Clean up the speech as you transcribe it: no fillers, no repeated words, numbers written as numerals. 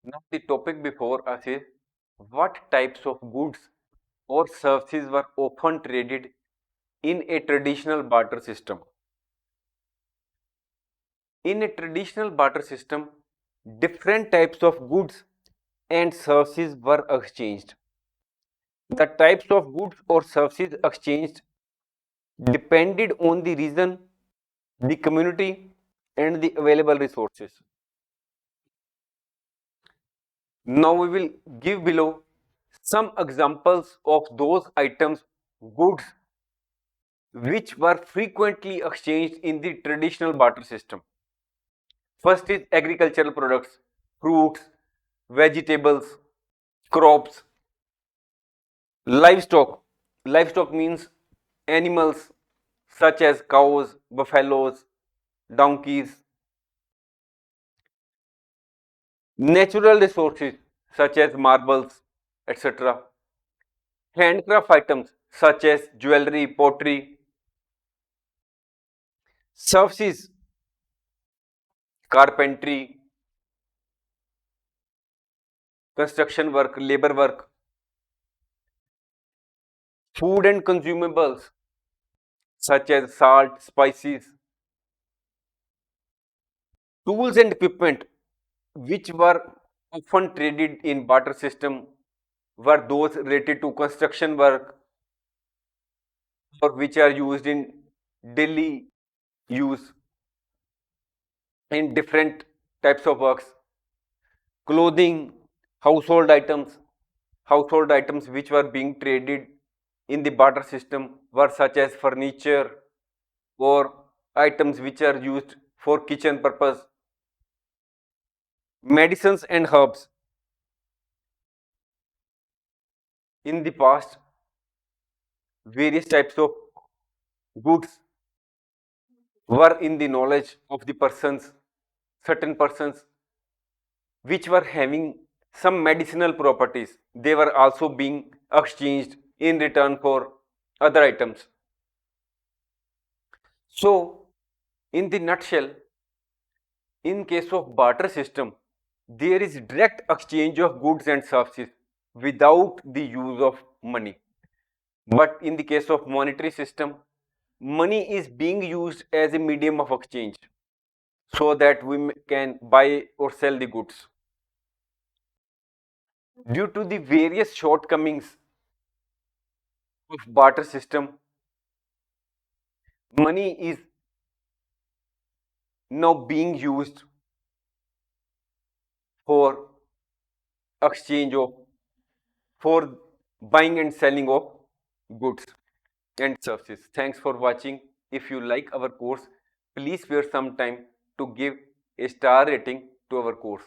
Now, the topic before us is what types of goods or services were often traded in a traditional barter system. In a traditional barter system, different types of goods and services were exchanged. The types of goods or services exchanged depended on the region, the community, and the available resources. Now we will give below some examples of those items, goods which were frequently exchanged in the traditional barter system. First is agricultural products, fruits, vegetables, crops, livestock. Livestock means animals such as cows, buffaloes, donkeys, natural resources such as marbles, etc. Handcraft items such as jewelry, pottery, services, carpentry, construction work, labor work, food and consumables such as salt, spices, tools and equipment which were often traded in barter system were those related to construction work or which are used in daily use in different types of works, clothing, household items which were being traded in the barter system were such as furniture or items which are used for kitchen purpose, medicines and herbs. In the past, various types of goods were in the knowledge of the persons, certain persons which were having some medicinal properties. They were also being exchanged in return for other items. So, in the nutshell, in case of barter system, there is direct exchange of goods and services without the use of money. But in the case of monetary system, money is being used as a medium of exchange so that we can buy or sell the goods. Due to the various shortcomings of barter system, money is now being used for exchange of, for buying and selling of goods and services. Thanks for watching. If you like our course, please spare some time to give a star rating to our course.